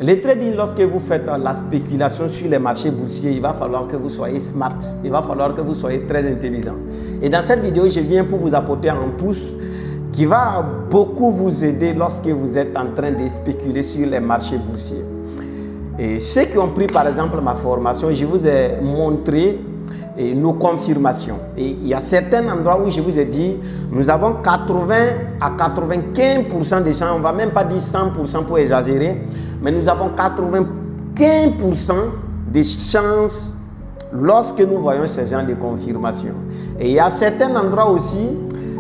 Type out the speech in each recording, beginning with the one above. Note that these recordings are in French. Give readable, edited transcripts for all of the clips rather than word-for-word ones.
Le trading, lorsque vous faites la spéculation sur les marchés boursiers, il va falloir que vous soyez smart, il va falloir que vous soyez très intelligent. Et dans cette vidéo, je viens pour vous apporter un pouce qui va beaucoup vous aider lorsque vous êtes en train de spéculer sur les marchés boursiers. Et ceux qui ont pris par exemple ma formation, je vous ai montré nos confirmations. Et il y a certains endroits où je vous ai dit, nous avons 80 à 95% de chances, on ne va même pas dire 100% pour exagérer, mais nous avons 95% de chances lorsque nous voyons ce genre de confirmation. Et il y a certains endroits aussi,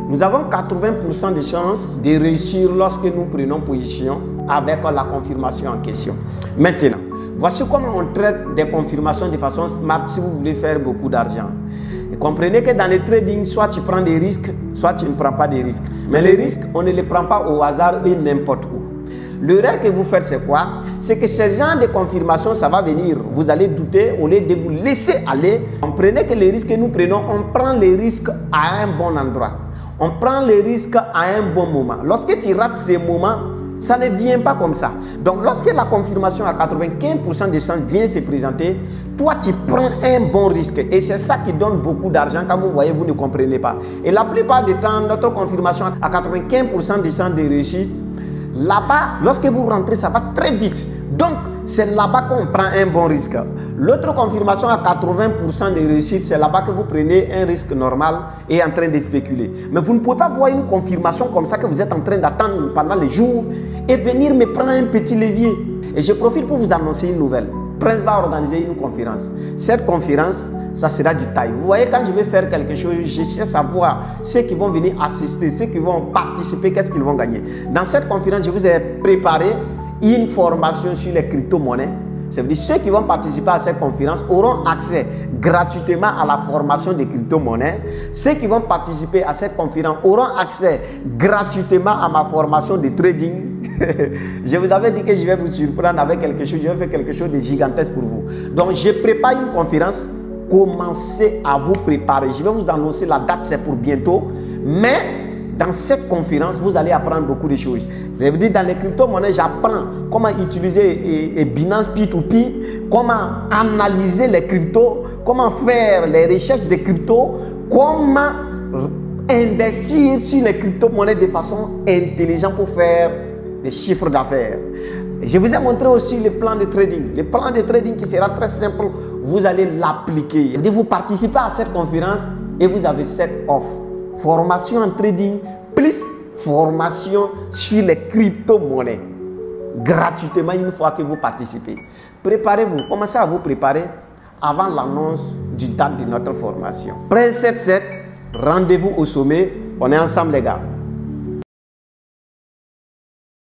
nous avons 80% de chances de réussir lorsque nous prenons position avec la confirmation en question. Maintenant, voici comment on traite des confirmations de façon smart si vous voulez faire beaucoup d'argent. Comprenez que dans le trading, soit tu prends des risques, soit tu ne prends pas des risques. Mais les risques, on ne les prend pas au hasard et n'importe où. L'erreur que vous faites, c'est quoi? C'est que ce genre de confirmation, ça va venir. Vous allez douter au lieu de vous laisser aller. Comprenez que les risques que nous prenons, on prend les risques à un bon endroit. On prend les risques à un bon moment. Lorsque tu rates ces moments, ça ne vient pas comme ça. Donc, lorsque la confirmation à 95% de chances vient se présenter, toi, tu prends un bon risque. Et c'est ça qui donne beaucoup d'argent. Quand vous voyez, vous ne comprenez pas. Et la plupart du temps, notre confirmation à 95% de chances de réussite, là-bas, lorsque vous rentrez, ça va très vite. Donc, c'est là-bas qu'on prend un bon risque. L'autre confirmation à 80% de réussite, c'est là-bas que vous prenez un risque normal et en train de spéculer. Mais vous ne pouvez pas voir une confirmation comme ça que vous êtes en train d'attendre pendant les jours et venir me prendre un petit levier. Et je profite pour vous annoncer une nouvelle. Prince va organiser une conférence. Cette conférence, ça sera du taille. Vous voyez, quand je vais faire quelque chose, je cherche à savoir ceux qui vont venir assister, ceux qui vont participer, qu'est-ce qu'ils vont gagner. Dans cette conférence, je vous ai préparé une formation sur les crypto-monnaies. Ça veut dire que ceux qui vont participer à cette conférence auront accès gratuitement à la formation des crypto-monnaies. Ceux qui vont participer à cette conférence auront accès gratuitement à ma formation de trading. Je vous avais dit que je vais vous surprendre avec quelque chose, je vais faire quelque chose de gigantesque pour vous. Donc, je prépare une conférence. Commencez à vous préparer. Je vais vous annoncer la date, c'est pour bientôt. Mais dans cette conférence, vous allez apprendre beaucoup de choses. Je veux dire, dans les crypto-monnaies, j'apprends comment utiliser Binance P2P, comment analyser les cryptos, comment faire les recherches de cryptos, comment investir sur les crypto-monnaies de façon intelligente pour faire des chiffres d'affaires. Je vous ai montré aussi le plan de trading. Le plan de trading qui sera très simple, vous allez l'appliquer. Vous participez à cette conférence et vous avez cette offre. Formation en trading plus formation sur les crypto-monnaies gratuitement une fois que vous participez. Préparez-vous, commencez à vous préparer avant l'annonce du date de notre formation. Prince 77, rendez-vous au sommet. On est ensemble les gars.